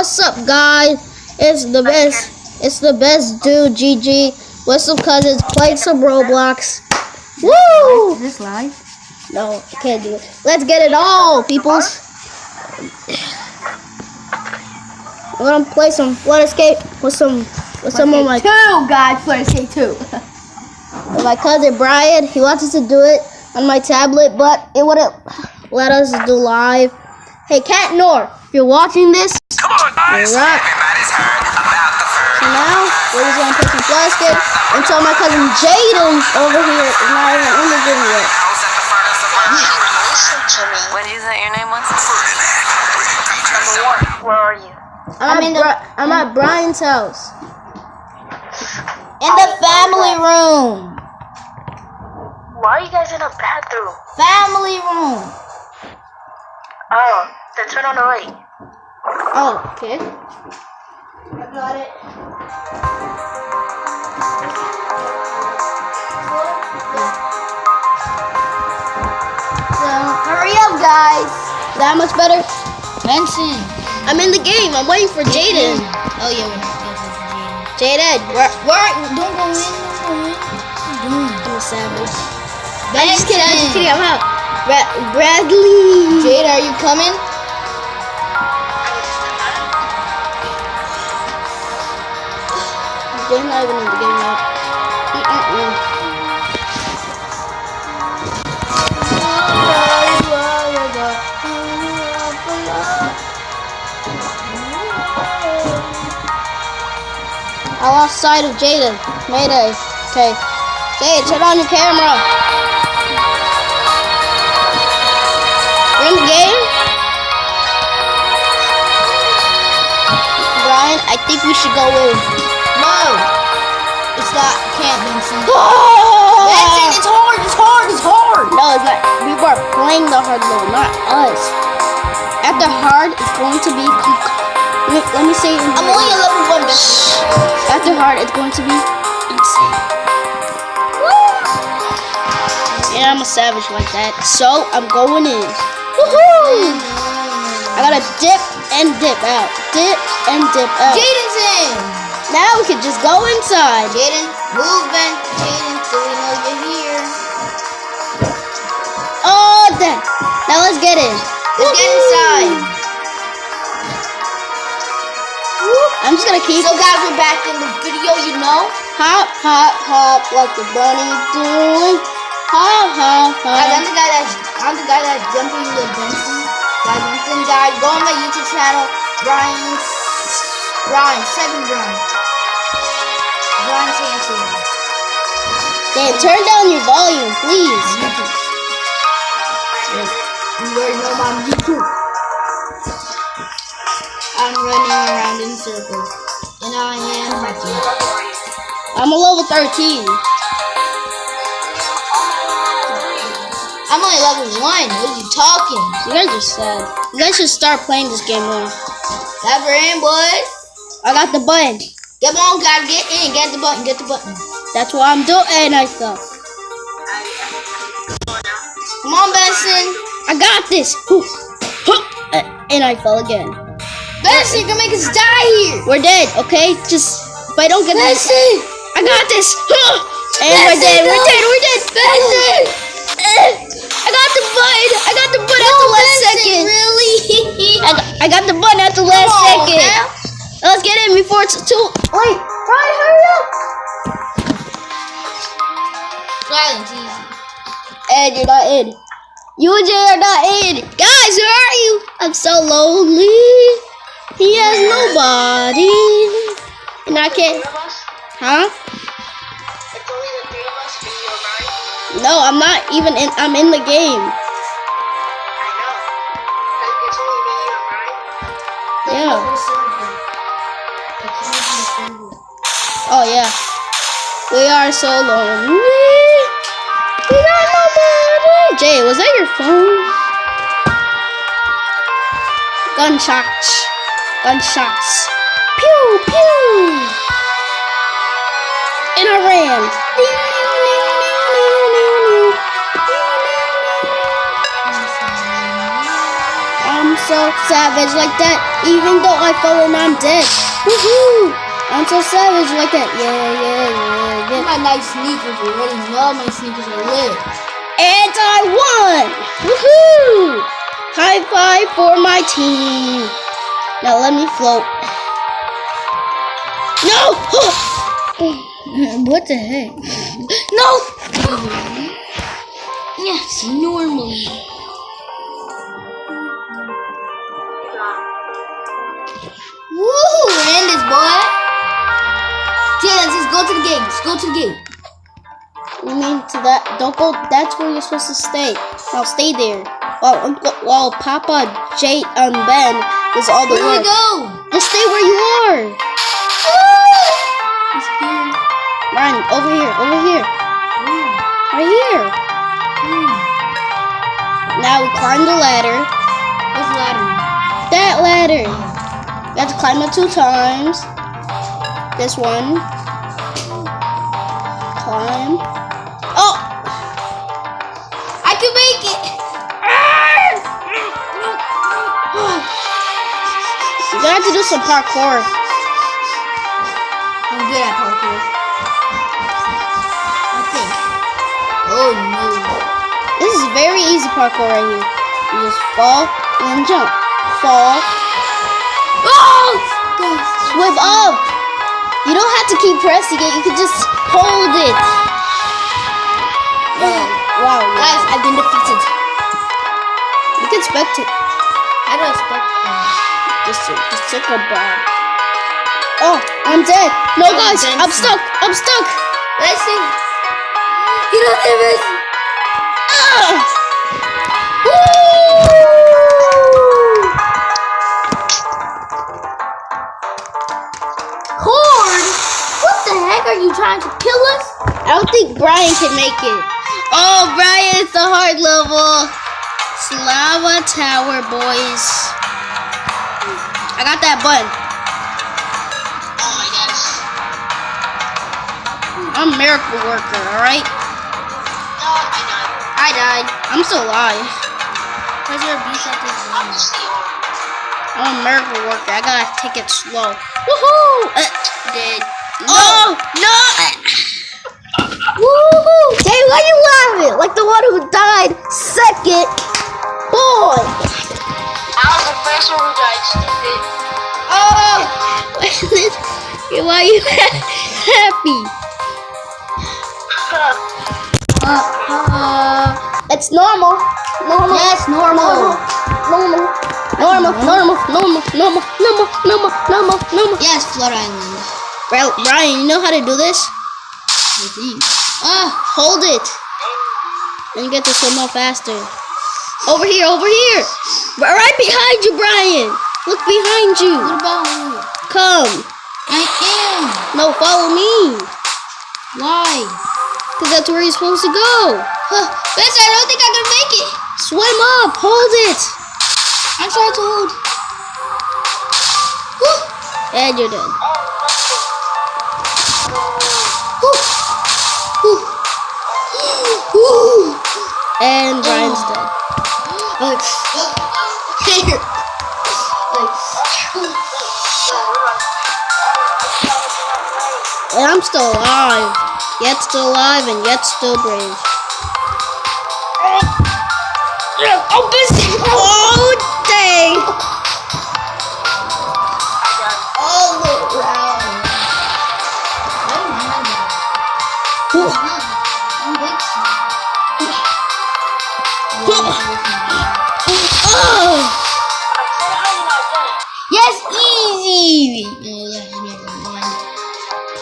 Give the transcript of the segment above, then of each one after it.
What's up, guys? It's the best. It's the best dude, GG, with some cousins playing some Roblox. Woo! Is this live? No, I can't do it. Let's get it all, peoples. I'm gonna play some Flood Escape with some of my guys. Flood Escape 2. with my cousin Bryan. He wants us to do it on my tablet, but it wouldn't let us do live. Hey, Cat Nor, if you're watching this, come on, guys! you're up. Everybody's heard about the So now we're just gonna play some Flood Escape until my cousin Jaden over here is not even in the game yet. Listen to me. What did you say your name was? Number 1, where are you? I'm at Bryan's house. In the family room. Why are you guys in a bathroom? Family room. Oh, then turn on the light. Oh, okay. I got it. So, hurry up, guys. Is that much better? Benson. I'm in the game. I'm waiting for Jaden. Oh yeah, we're Jaden, where? Don't go in. What are you doing? I'm a savage. Benson. I'm just kidding. I'm out. Bradley. Jade, are you coming? Jaden's not even in the game yet. I lost sight of Jaden. Mayday. Okay. Jade, turn on your camera. You're in the game? Bryan, I think we should go in. No. It's not. Can't, Benson. Oh! Benson, it's hard. It's hard. It's hard. No, it's not. People are playing the hard level, not us. At the hard, it's going to be. Let me say it in I'm only a level 1, Benson. After hard, it's going to be insane. And I'm a savage like that, so I'm going in. Woohoo! I gotta dip and dip out. Dip and dip out. Jaden's in. Now we can just go inside. Jaden, move, Ben. Jaden, so we know you're here. Oh, that. Now let's get in. Let's get inside. I'm just gonna keep. So guys, we're back in the video, you know. Hop, hop, hop, like the bunny doing. Hop, hop, Guys, hop. I'm the guy that's jumping with Benson. Guys, go on my YouTube channel, Bryan Saintil. Dan, turn down your volume, please. You already know my YouTube. I'm running around in circles, and I am happy. I'm a level 13. I'm only level 1. What are you talking? You guys are sad. You guys should start playing this game more. Never in, boys. I got the button. Come on, guys, get in. Get the button. Get the button. That's what I'm doing. I thought. Come on, Benson. I got this. And I fell again. Benson, you can make us die here. We're dead, okay? Just if I don't get this, Benson. I got this. And Benson, we're dead. no. We're dead. We're dead. Benson. I got the button. I got the button at the last second. Really? I got the button at the last Come on, second. man. Let's get in before it's too late. Brian, hurry up. Silence, easy. And you're not in. You and Jay are not in. Guys, where are you? I'm so lonely. He has nobody. And I can't. Huh? It's only the 3 of us, me, you, and Bryan. No, I'm not even in. I'm in the game. I know. It's only me, you, and Bryan. Yeah. Oh, yeah. We are so lonely. We got nobody. Jay, was that your phone? Gunshots. Gunshots. Pew, pew. And I ran. I'm so savage like that. Even though I fall and I'm dead. Woohoo! I'm so savage like that. Yeah. My nice sneakers. You already know my sneakers are lit. And I won! Woohoo! High five for my team. Now let me float. No! What the heck? No! Yes, normally. Woo! We're in this, boy. Yeah, let's just go to the gate. Let's go to the gate. You mean to that? Don't go. That's where you're supposed to stay. Now stay there. While Papa, Jay, and Ben is all the Where do we work. go? Just stay where you are. It's here. Ryan, over here. Right here. Now we climb the ladder. Which ladder? That ladder. You have to climb it 2 times. This one. Climb. Oh! I can make it. You're gonna have to do some parkour. I'm good at parkour. I think. Oh no. This is very easy parkour right here. You just fall and then jump. Fall. Oh! Swim up. You don't have to keep pressing it. You can just hold it. Wow. Guys, I've been defeated. You can expect it. How do I expect Just take a bomb. Oh, I'm dead. No, guys, I'm stuck. Let's see. You don't have it. Horn? What the heck? Are you trying to kill us? I don't think Bryan can make it. Oh, Bryan, it's the hard level. Slava Tower, boys. I got that button. Oh my gosh. I'm a miracle worker, alright? No, I died. I'm still alive. Where's your beast at this I'm moment? still. I'm a miracle worker. I gotta take it slow. Woohoo! Dead. Oh, no! Woohoo! Jay, why you laughing? Like the one who died second. Boy! I was the first one who died, stupid. Oh! Why are you happy? It's normal. Yes, normal. Normal. Yes, Flood Island. Bryan, you know how to do this? I think. Hold it. And you get to swim up faster. Over here. Right behind you, Bryan. Look behind you. What about you? Come. I am. No, follow me. Why? Because that's where you're supposed to go. Bitch, I don't think I can make it. Swim up. Hold it. I'm trying to hold. And you're done. And Bryan's dead. And I'm still alive. Yet still alive and yet still brave. Oh, busy! Oh, dang! All around. Oh! Yes, easy. Never mind.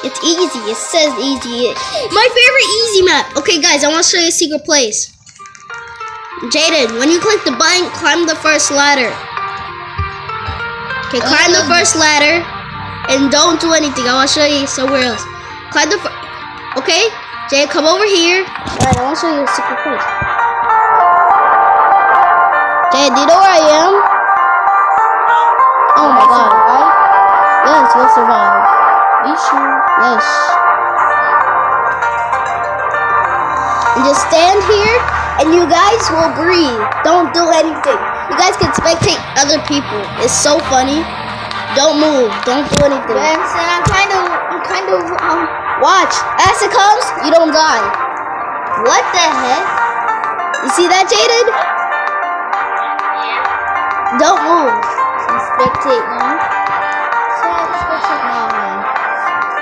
It's easy. It says easy. My favorite easy map. Okay, guys, I want to show you a secret place. Jaden, when you click the button, climb the first ladder. Okay, climb the first ladder and don't do anything. I want to show you somewhere else. Climb the okay, Jaden, come over here. Alright, I want to show you a secret place. Jaden, do you know where I am? Oh my god. Yes, you'll survive. Are you sure? Yes. And just stand here and you guys will breathe. Don't do anything. You You guys can spectate other people. It's so funny. Don't move. Don't do anything. Benson, I'm kind of Watch. As it comes, you don't die. what the heck? You see that, Jaden? Don't move. Spectate now.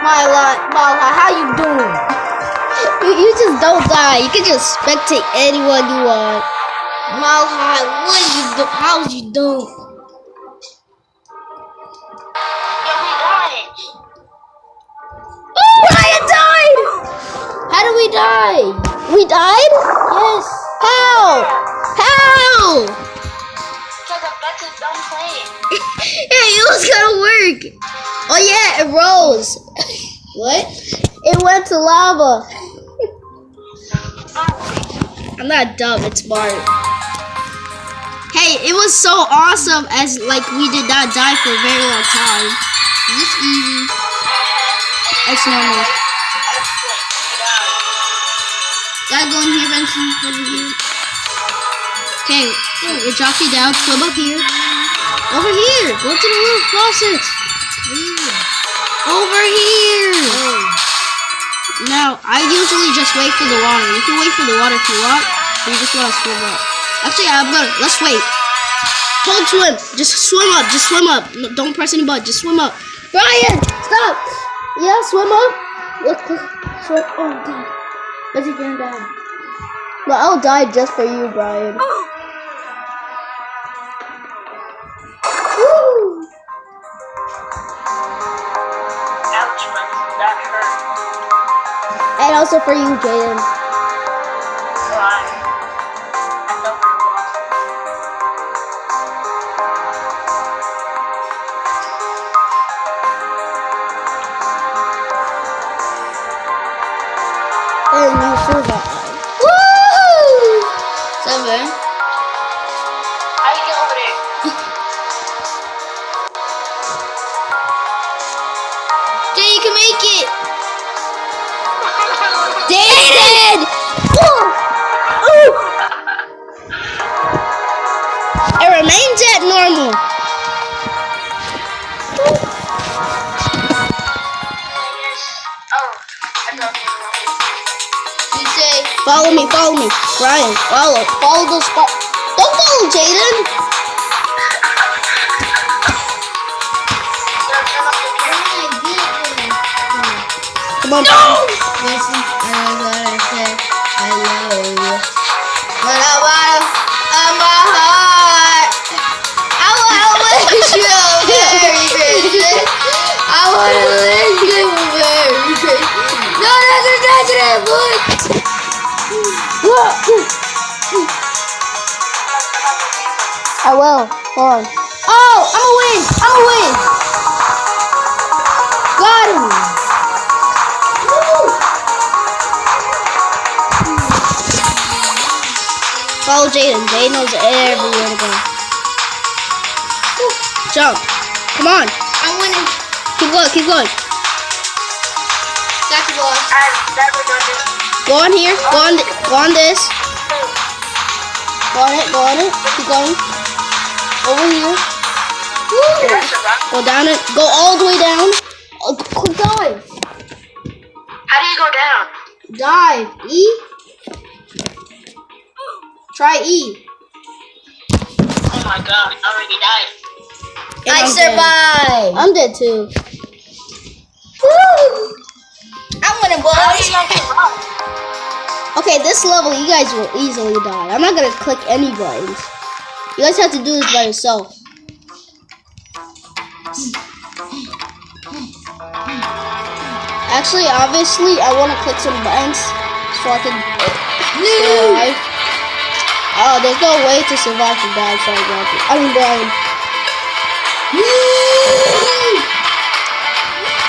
My how you doing? You just don't die. You can just spectate anyone you want. Malhai, what you do? How's you doing? Yeah, we died. Oh, Ryan died! How did we die? We died? Yes. How? How? Because the bets is done playing. Hey, it was gonna work. Oh yeah, it rose. What? It went to lava. I'm not dumb, it's smart. Hey, it was so awesome as like we did not die for a very long time. Is this easy? It's normal. Gotta go in here, Benson. Over here. Okay, it drops you down. Swim up here. Over here. Go to the little faucet. Over here. Now, I usually just wait for the water. You can wait for the water if you want. But you just want to swim up. Actually, I'm gonna. Let's wait. Don't swim. Just swim up. Just swim up. No, don't press any button. Just swim up. Brian, stop. Yeah, swim up. Look, swim. Oh, God. Let's see if you're gonna die. No, I'll die just for you, Brian. Woo! Ouch, man. That hurt. And also for you, Jaden. Why? I know where it was. And you survived. Woo! Seven. How you get over there? Jay, you can make it. Jaden! It remains at normal. Oh, I don't even know. You say, Follow me, Brian. Follow those spots. Don't follow Jaden. Come on. listen, I gotta say hello. But I wanna, my heart. I wanna wish you a Merry Christmas. I wanna wish you a Merry Christmas. No, that's a that boy. I will. Hold on. Oh, I'm gonna win. Got him. Follow Jaden. Jaden knows everywhere to go. Jump. Come on. I'm winning. Keep going. Got the ball. I've never done this. Go on here. Go on this. Go on it. Keep going. Over here. Go down it. Go all the way down. Quick dive. How do you go down? Dive. E. Try E. Oh my god, I already died. And I I'm dead. survived. I'm dead too. Woo! I'm winning, How boys. did you get up? Okay, this level you guys will easily die. I'm not gonna click any buttons. You guys have to do this by yourself. Actually, obviously, I want to click some buttons so I can survive. Oh, there's no way to survive from bad. Sorry, Brian.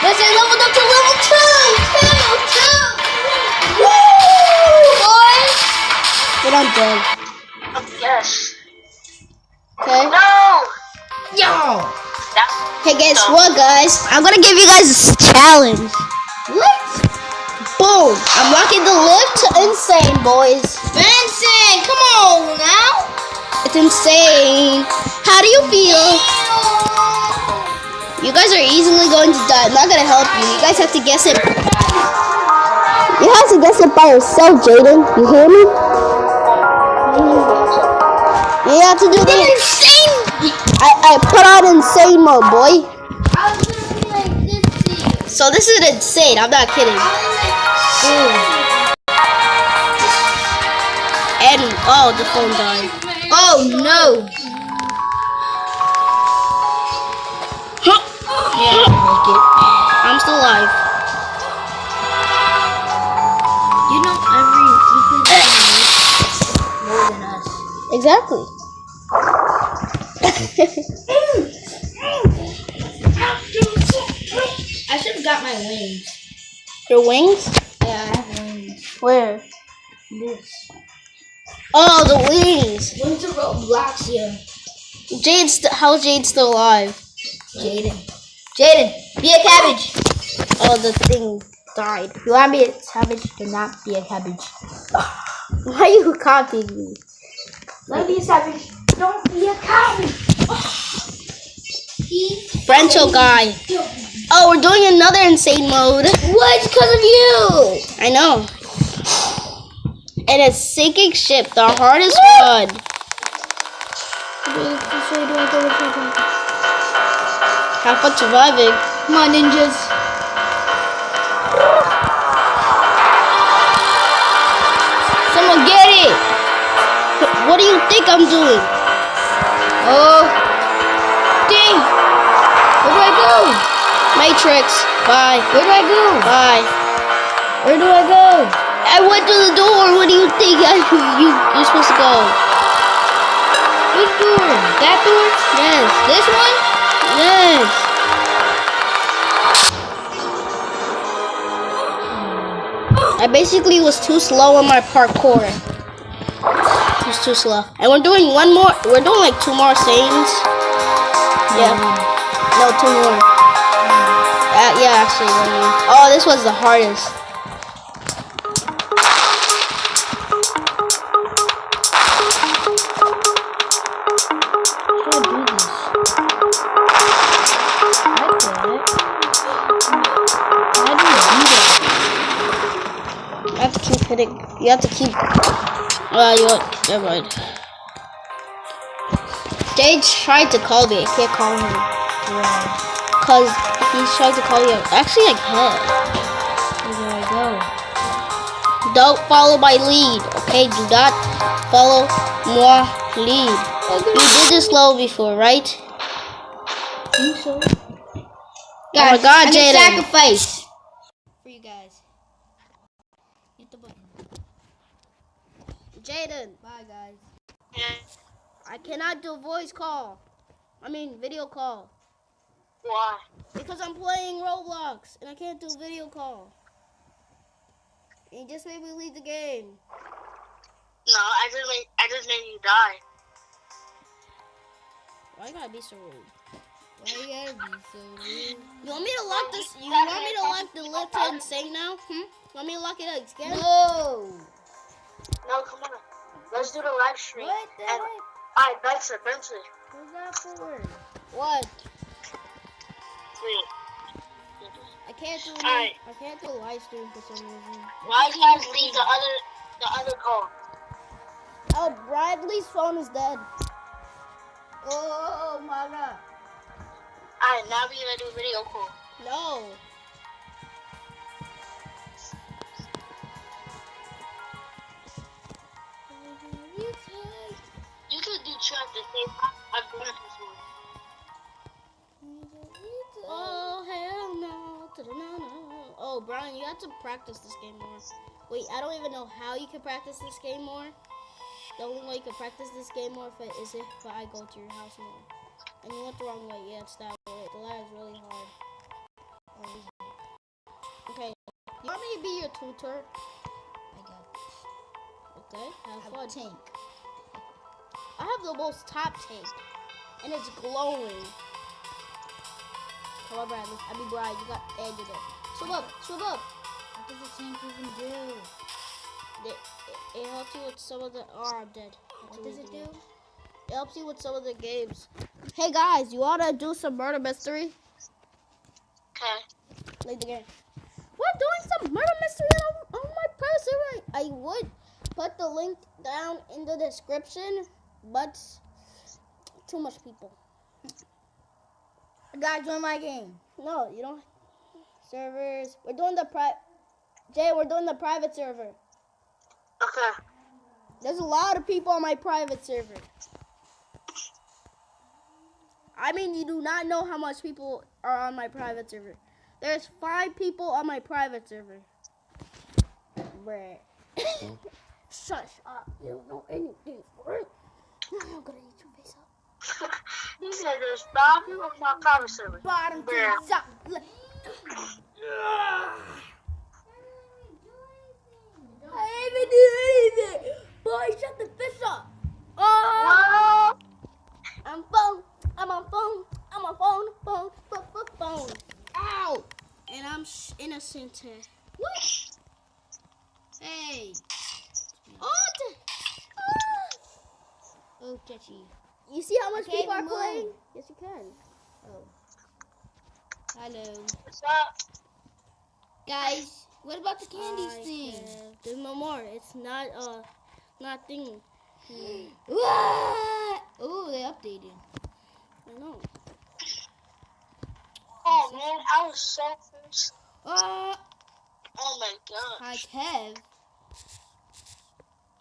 Let's say leveled up to level 2. Woo! Boys. But I'm dead. Yes. Okay. No! Yo. Hey, guess what, guys? I'm gonna give you guys a challenge. What? Boom! I'm rocking the lift to insane, boys. Benson, come on now. It's It's insane. How do you feel? You guys are easily going to die. I'm not gonna help you. You guys have to guess it. You have to guess it by yourself, Jaden. You hear me? You have to do the insane. I put on insane mode, boy. I was gonna be like this. So this is insane. I'm not kidding. And oh, the phone died. Oh no! Yeah, make it. I'm still alive. You know, we could more than us. Exactly. I should have got my wings. Your wings? Yeah, I have wings. Where? This. Oh, the wings. Wings are Roblox here. How's Jade still alive? Jaden, be a cabbage. Oh, the thing died. You want to be a cabbage? Do not be a cabbage. Why are you copying me? Let me be a savage. Don't be a cabbage. Frencho guy. Oh, we're doing another insane mode. What? Because of you. I know. And it's sinking ship, the hardest one. Have fun surviving. Come on, ninjas. Someone get it. What do you think I'm doing? Oh. Dang. Where do I go? Matrix. Bye. Where do I go? Bye. Where do I go? I went to the door. What do you think you're supposed to go? Which door? That door? Yes. This one? Yes. I basically was too slow on my parkour. It was too slow. And we're doing one more. We're doing like 2 more sayings. Yeah. No, 2 more. Yeah, actually 1 more. Oh, this was the hardest. You have to keep. Never mind. Jade tried to call me. I can't call him. Cause he's trying to call you. Actually, I can. Where do I go? Don't follow my lead. Okay, do not follow my lead. You did this level before, right? I think so. Oh my God, Jaden. Sacrifice. For you guys. Hit the button. Jaden. Bye, guys. I cannot do voice call. I mean video call. Why? Because I'm playing Roblox and I can't do video call. And you just made me leave the game. No, I just made you die. Why you gotta be so rude? Why you gotta be so rude? You want me to lock this? You want me to lock the lift to insane now? You want me to lock it again? No. No, come on. Let's do the live stream. What the heck? Alright, Benson. What's that for? What? Wait. I can't do. Alright. I can't do live stream for some reason. Why you guys leave the other call? Oh, Bradley's phone is dead. Oh my God. Alright, now we're gonna do video call. No. You could do two at the same time. I'm going to this one. Oh hell no. Oh, Brian, you have to practice this game more. Wait, I don't even know how you can practice this game more. The only way you can practice this game more is if I go to your house more. And you went the wrong way. Yeah, it's that way. The ladder is really hard. Okay. You want me to be your tutor? I got this. Okay, have I have fun. a tank. I have the most top tank. And it's glowing. Come on, Bradley. I mean, Brian, you got edge of it. Swim up. Swim up. What does the tank even do? It helps you with some of the... Oh, I'm dead. What does it do? helps you with some of the games. Hey guys, you wanna do some murder mystery? Okay. Like the game. We're doing some murder mystery on my person. I would put the link down in the description, but too much people. Guys, join my game. No, you don't. Servers. We're doing the we're doing the private server. Okay. There's a lot of people on my private server. I mean, you do not know how much people are on my private server. There's 5 people on my private server. Bruh. Shush up. You don't know anything. I'm gonna eat your face up. He said there's 5 people on my private server. Bottom to Bruh. the top. I haven't do anything. Boy, shut the fish up. Oh. I'm on phone. I'm on phone. Ow. And I'm innocent. What? Hey. Oh, Jetty. You see how much people are playing? Yes, you can. Oh. Hello. What's up? Guys, what about the candies thing? There's no more. It's not thing. What? Oh, they updated. I know. Oh man, I was so close. Oh my god. Hi, Kev.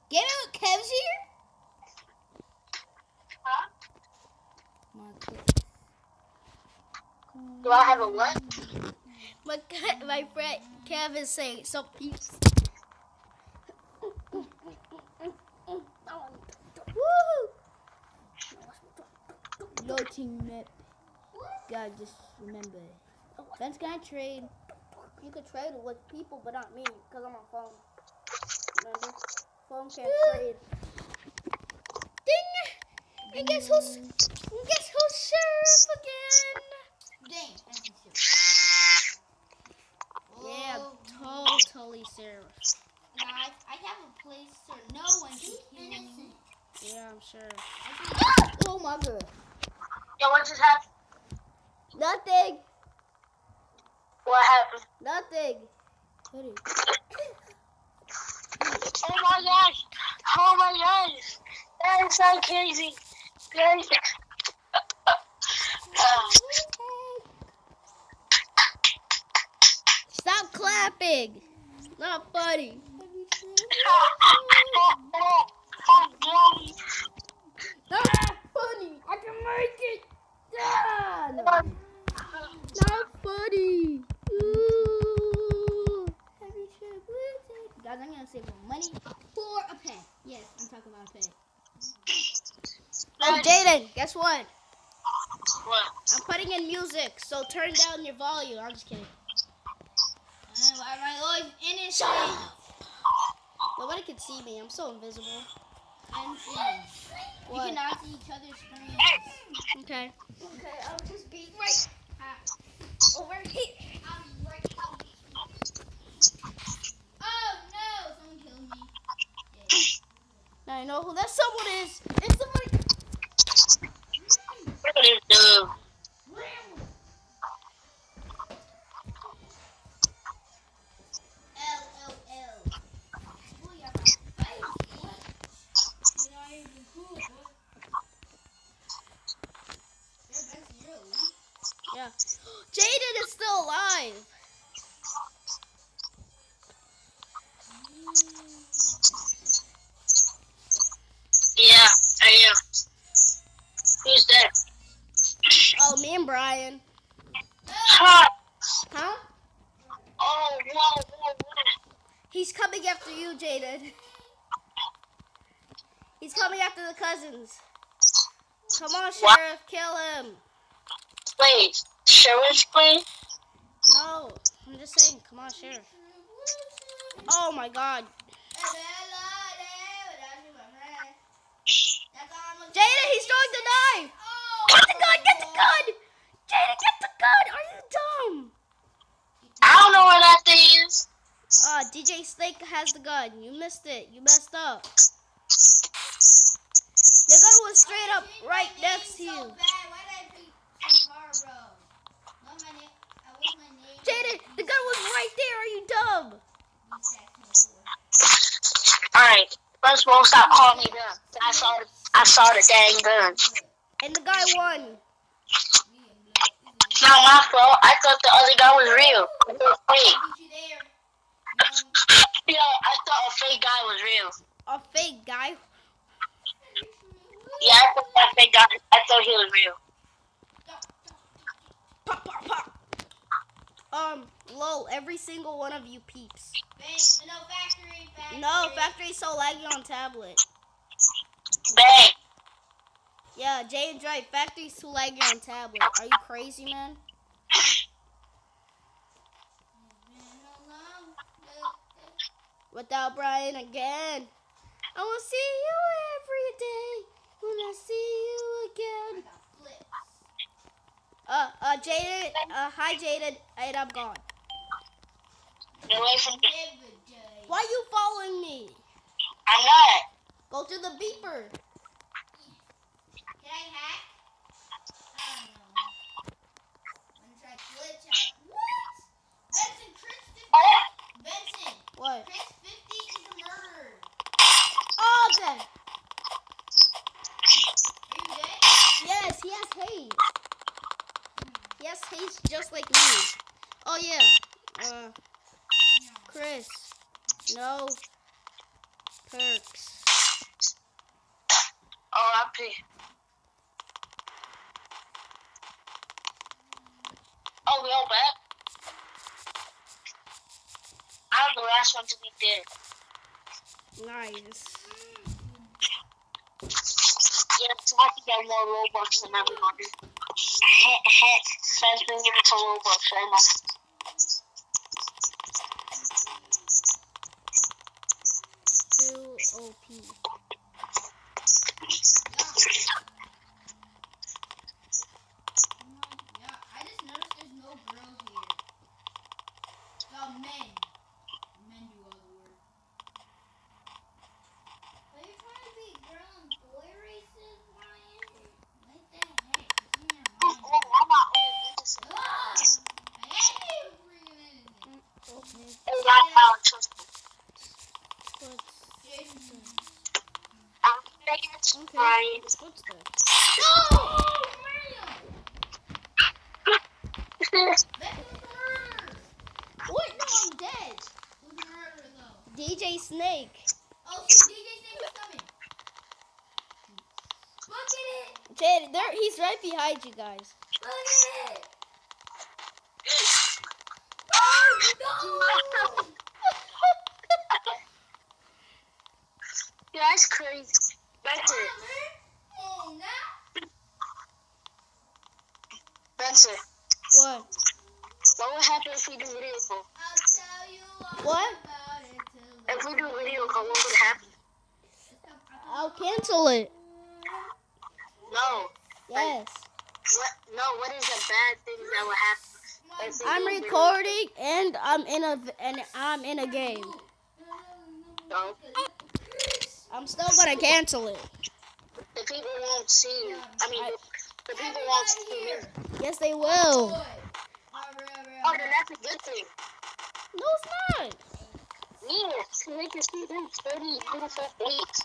Get out, Kev's here? Huh? My God. Do I have a what? My friend Kev is saying some peeps. Woo! No team map. God, just remember. That's gonna trade. You could trade with people, but not me, because I'm on phone. Remember? Phone can't trade. Ding! And guess who's sheriff again? Dang. Yeah, Oh, totally sheriff. guys, I have a place so no one can kill me. Yeah, I'm sure. Oh my God. Yo, what just happened? Nothing. What happened? Nothing. What Oh my gosh. Oh my gosh. That is so crazy. Crazy. Stop clapping. It's not funny. Not funny. I can make it. Ah, no. Not funny. Ooh. Guys, I'm gonna save my money for a pet. Yes, I'm talking about a pet. Oh, Jaden, guess what? What? I'm putting in music, so turn down your volume. I'm just kidding. Why am I always innocent? Shut up. Nobody can see me. I'm so invisible. I'm We What? cannot see each other's screens. Okay. Okay, I'll just be right over here. I'll be right over here. Oh no! Someone killed me. Now I know who that someone is. It's somebody. What are you doing? LOL. Yeah. Jaden is still alive. Yeah, I am. Who's that? Oh, me and Bryan. Huh? Huh? Oh, whoa. He's coming after you, Jaden. He's coming after the cousins. Come on, What? Sheriff, kill him. Wait, Sheriff's plane? No, I'm just saying, come on, Sheriff. Oh my God. Jaden, he's throwing the knife. Get the gun, get the gun. Jaden, get the gun. Are you dumb? I don't know where that thing is. DJ Snake has the gun. You missed it. You messed up. They're gonna was straight up right next to you. So bad. Why did I pick some car, bro? Not my name. I wish my name. Jaden, the gun was right there. Are you dumb? Alright, first of all, stop calling me dumb. I saw the dang gun. And the guy won. It's not my fault. I thought the other guy was real. It was fake. You know, I thought a fake guy was real. A fake guy. Yeah, I thought that fake guy. I thought he was real. Pop, pop, pop. Lol, every single one of you peeps. No, factory. No, factory's so laggy on tablet. Bang. Yeah, Jay and Dre, factory's too laggy on tablet. Are you crazy, man? Without Bryan again. I will see you every day when I see you again. Jaden, hi Jaden, and I'm gone. Get away from me. Why are you following me? I'm not. Go to the beeper. Can I hack? I don't know. I'm gonna try glitch out. What? Benson, Chris 50. Benson. What? Chris 50 is a murderer. Oh, okay. Are you dead? Yes, he has haze. He has haze just like me. Oh yeah. Chris, no perks. Oh, I pay. Oh, we all back? I was the last one to be dead. Nice. Yeah, so I have to get more Robux than everybody. Heck, Sam's been giving some Robux right now. Too OP. Yeah, I just noticed there's no girls here. No, men. Men do all the work. Are you trying to be girl and boy racist, Ryan? What the heck? Oh, I'm not innocent. I hate you for being innocent. Okay. Hey, that's how it's supposed to be. I'm innocent, Okay. Ryan. What's that? No! Mario! That's the murderer! What? No, I'm dead. Who's the murderer, though? DJ Snake. Oh, so DJ Snake was coming. Look at it! Jade, there, he's right behind you guys. Look at it! Oh, no! Yeah, that's crazy. Benson, Hey, now? Benson, What? what would happen if we do video call? I'll tell you all What? about it till If we do video call, what would happen? I'll cancel it. No. Yes. What? No. What is the bad things that would happen? If we I'm do video recording and I'm in a game. call? I'm still gonna cancel it. The people won't see you. I mean, the people won't see you. Yes, they will. Oh, then that's a good thing. No, it's not. Yeah, so they can see them 30 beautiful weeks.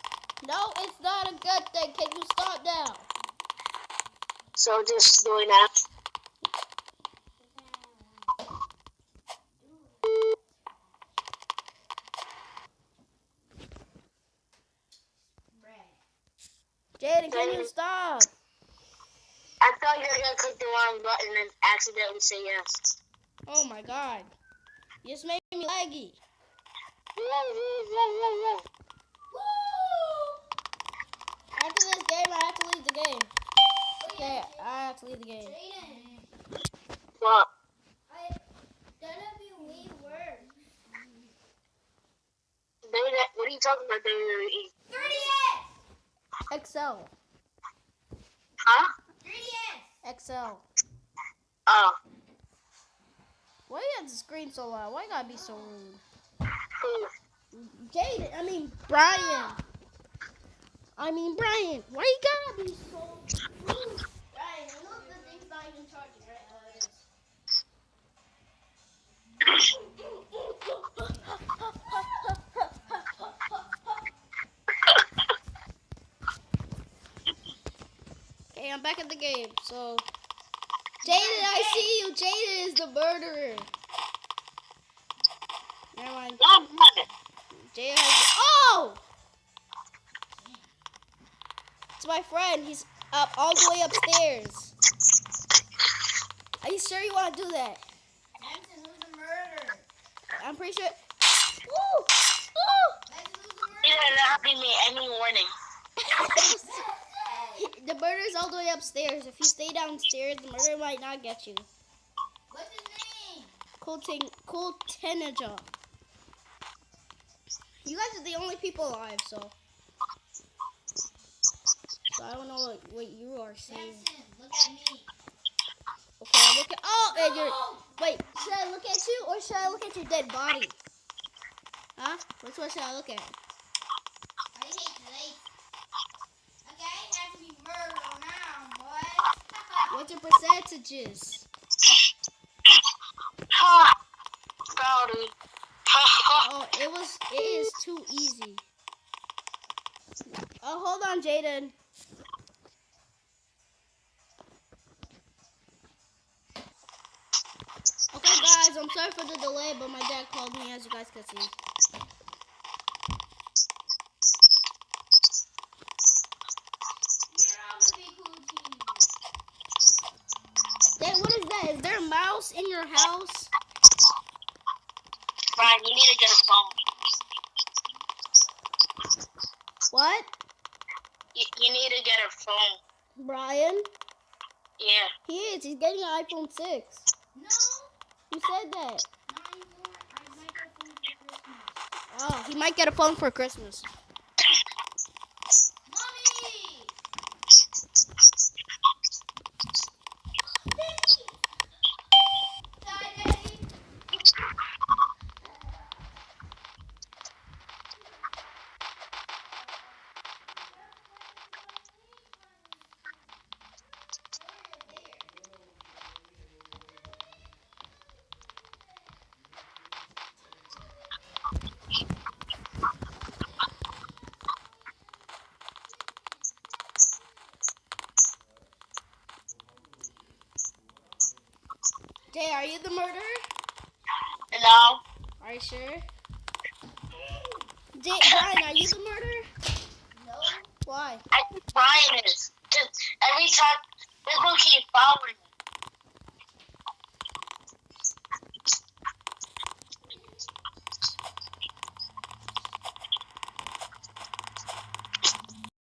No, it's not a good thing. Can you stop now? So just doing that. Jaden, can you stop? I thought you were gonna click the wrong button and accidentally say yes. Oh my god. You just made me laggy. Whoa. After this game, I have to leave the game. Okay, I have to leave the game. What? WWE works. What are you talking about, WWE? 3DS! XL. Huh? 3DS! XL. Oh. Why you have to scream so loud? Why you gotta be so rude? Who? Jaden, Bryan. I mean, Brian, why you gotta be so rude? Brian, you know the thing's not even charging, right? Oh, it is. Okay, I'm back at the game. So, Jaden, I see you. Jaden is the murderer. Never mind. No, I'm not. Jaden has. Oh! It's my friend. He's up all the way upstairs. Are you sure you want to do that? Benson, who's the murderer? I'm pretty sure. Woo! Woo! Benson, who's the He murderer? didn't have me any warning. The murderer's all the way upstairs. If you stay downstairs, the murderer might not get you. What's his name? Cool Teenager. You guys are the only people alive, so I don't know what you are saying. Benson, look at me. Okay, I look at. Oh, and you're. Wait, should I look at you or should I look at your dead body? Huh? Which one should I look at? I hate today. Okay, I have to be murdered now, boy. What's your percentages? Ha! Rowdy. Ha ha. Oh, it is too easy. Oh, hold on, Jaden. Okay, guys, I'm sorry for the delay, but my dad called me, as you guys can see. You're on the big cool team. Dad, what is that? Is there a mouse in your house? Brian, you need to get a phone. What? You need to get a phone. Brian? Yeah. He is. He's getting an iPhone 6. No, You said that. not anymore. I might go for Christmas. Oh, he might get a phone for Christmas. Mommy! Daddy! Jay, are you the murderer? No. Are you sure? Jay, Brian, are you the murderer? No. Why? I think Brian is. Just every time, they're going to keep following me.